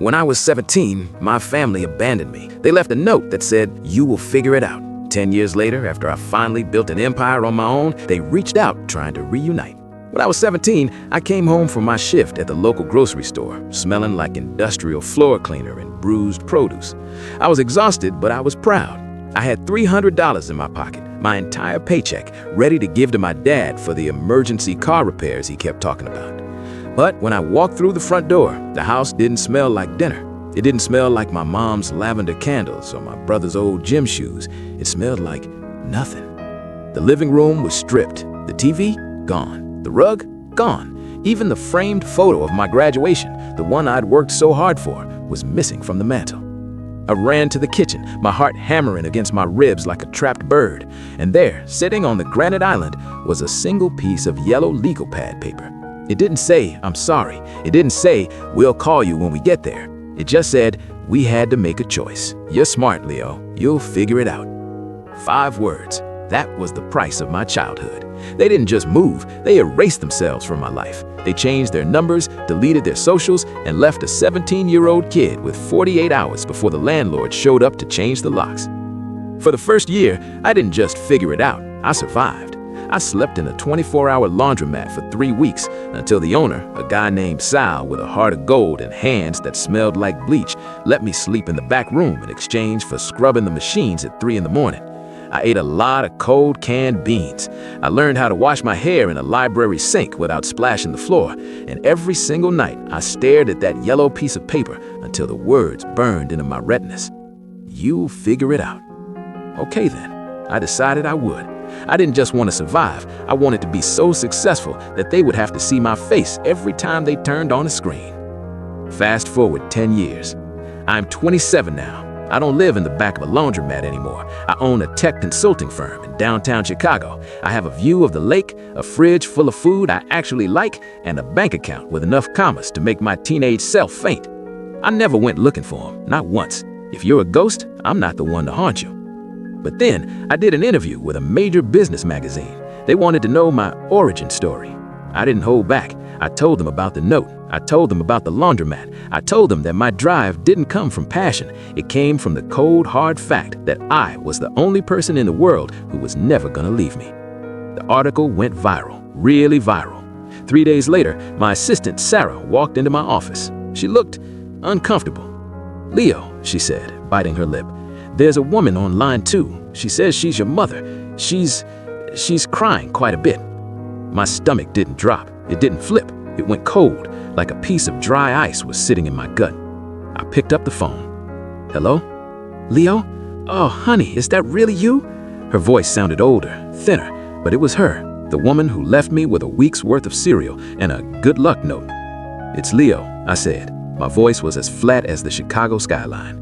When I was 17, my family abandoned me. They left a note that said, "You will figure it out." 10 years later, after I finally built an empire on my own, they reached out trying to reunite. When I was 17, I came home from my shift at the local grocery store, smelling like industrial floor cleaner and bruised produce. I was exhausted, but I was proud. I had $300 in my pocket, my entire paycheck, ready to give to my dad for the emergency car repairs he kept talking about. But when I walked through the front door, the house didn't smell like dinner. It didn't smell like my mom's lavender candles or my brother's old gym shoes. It smelled like nothing. The living room was stripped. The TV, gone. The rug, gone. Even the framed photo of my graduation, the one I'd worked so hard for, was missing from the mantel. I ran to the kitchen, my heart hammering against my ribs like a trapped bird. And there, sitting on the granite island, was a single piece of yellow legal pad paper. It didn't say, "I'm sorry." It didn't say, "We'll call you when we get there." It just said, "We had to make a choice. You're smart, Leo. You'll figure it out." 5 words. That was the price of my childhood. They didn't just move, they erased themselves from my life. They changed their numbers, deleted their socials, and left a 17-year-old kid with 48 hours before the landlord showed up to change the locks. For the first year, I didn't just figure it out, I survived. I slept in a 24-hour laundromat for 3 weeks until the owner, a guy named Sal with a heart of gold and hands that smelled like bleach, let me sleep in the back room in exchange for scrubbing the machines at 3 in the morning. I ate a lot of cold canned beans. I learned how to wash my hair in a library sink without splashing the floor, and every single night I stared at that yellow piece of paper until the words burned into my retinas. "You'll figure it out." Okay then, I decided I would. I didn't just want to survive, I wanted to be so successful that they would have to see my face every time they turned on a screen. Fast forward 10 years. I'm 27 now. I don't live in the back of a laundromat anymore. I own a tech consulting firm in downtown Chicago. I have a view of the lake, a fridge full of food I actually like, and a bank account with enough commas to make my teenage self faint. I never went looking for them, not once. If you're a ghost, I'm not the one to haunt you. But then, I did an interview with a major business magazine. They wanted to know my origin story. I didn't hold back. I told them about the note. I told them about the laundromat. I told them that my drive didn't come from passion. It came from the cold, hard fact that I was the only person in the world who was never gonna leave me. The article went viral, really viral. 3 days later, my assistant, Sarah, walked into my office. She looked uncomfortable. "Leo," she said, biting her lip, "there's a woman on line 2. She says she's your mother. She's crying quite a bit." My stomach didn't drop. It didn't flip. It went cold, like a piece of dry ice was sitting in my gut. I picked up the phone. "Hello? Leo? Oh, honey, is that really you?" Her voice sounded older, thinner, but it was her, the woman who left me with a week's worth of cereal and a good luck note. "It's Leo," I said. My voice was as flat as the Chicago skyline.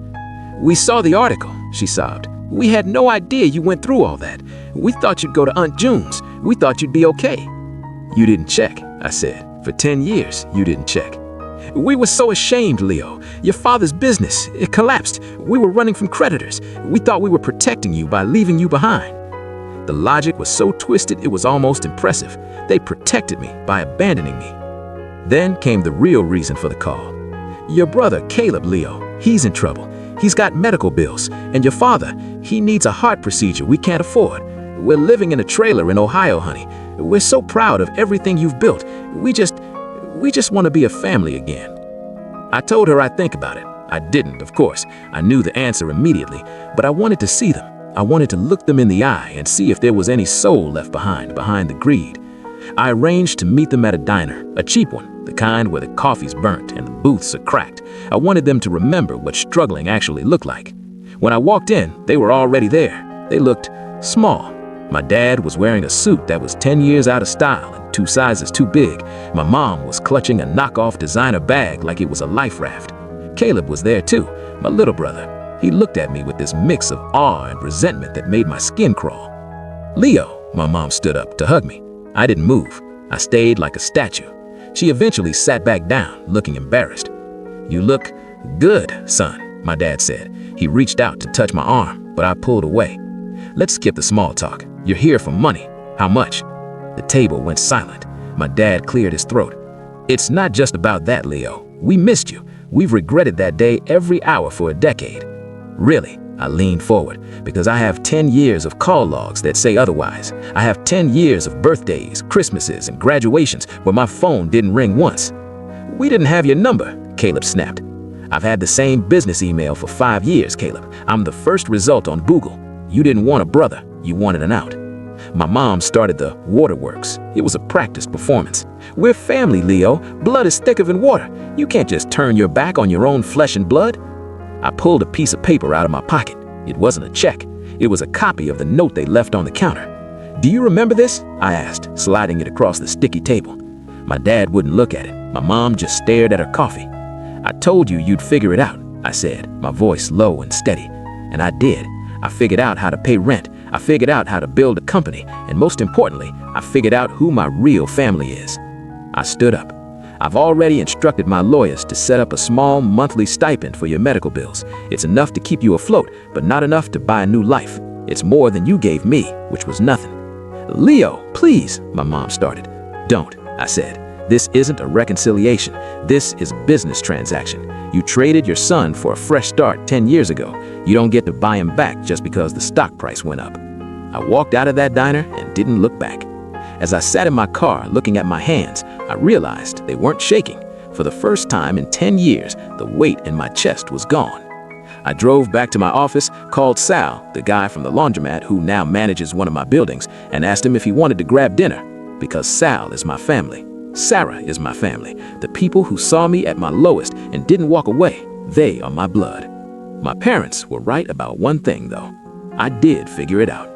"We saw the article," she sobbed. "We had no idea you went through all that. We thought you'd go to Aunt June's. We thought you'd be okay." "You didn't check," I said. "For 10 years, you didn't check." "We were so ashamed, Leo. Your father's business, it collapsed. We were running from creditors. We thought we were protecting you by leaving you behind." The logic was so twisted it was almost impressive. They protected me by abandoning me. Then came the real reason for the call. "Your brother, Caleb, Leo, he's in trouble. He's got medical bills. And your father, he needs a heart procedure we can't afford. We're living in a trailer in Ohio, honey. We're so proud of everything you've built. We just want to be a family again." I told her I'd think about it. I didn't, of course. I knew the answer immediately, but I wanted to see them. I wanted to look them in the eye and see if there was any soul left behind the greed. I arranged to meet them at a diner, a cheap one, the kind where the coffee's burnt and the booths are cracked. I wanted them to remember what struggling actually looked like. When I walked in, they were already there. They looked small. My dad was wearing a suit that was 10 years out of style and 2 sizes too big. My mom was clutching a knockoff designer bag like it was a life raft. Caleb was there too, my little brother. He looked at me with this mix of awe and resentment that made my skin crawl. "Leo," my mom stood up to hug me. I didn't move. I stayed like a statue. She eventually sat back down, looking embarrassed. "You look good, son," my dad said. He reached out to touch my arm, but I pulled away. "Let's skip the small talk. You're here for money. How much?" The table went silent. My dad cleared his throat. "It's not just about that, Leo. We missed you. We've regretted that day every hour for a decade. Really, I leaned forward, because I have 10 years of call logs that say otherwise. I have 10 years of birthdays, Christmases, and graduations where my phone didn't ring once. We didn't have your number, Caleb snapped. I've had the same business email for 5 years, Caleb. I'm the first result on Google. You didn't want a brother, you wanted an out. My mom started the waterworks. It was a practice performance. We're family, Leo. Blood is thicker than water. You can't just turn your back on your own flesh and blood. I pulled a piece of paper out of my pocket. It wasn't a check. It was a copy of the note they left on the counter. Do you remember this? I asked, sliding it across the sticky table. My dad wouldn't look at it. My mom just stared at her coffee. I told you you'd figure it out, I said, my voice low and steady. And I did. I figured out how to pay rent. I figured out how to build a company. And most importantly, I figured out who my real family is. I stood up. I've already instructed my lawyers to set up a small monthly stipend for your medical bills. It's enough to keep you afloat, but not enough to buy a new life. It's more than you gave me, which was nothing. Leo, please, my mom started. Don't, I said. This isn't a reconciliation. This is a business transaction. You traded your son for a fresh start 10 years ago. You don't get to buy him back just because the stock price went up. I walked out of that diner and didn't look back. As I sat in my car looking at my hands, I realized they weren't shaking. For the first time in 10 years, the weight in my chest was gone. I drove back to my office, called Sal, the guy from the laundromat who now manages one of my buildings, and asked him if he wanted to grab dinner, because Sal is my family. Sarah is my family. The people who saw me at my lowest and didn't walk away, they are my blood. My parents were right about one thing, though. I did figure it out.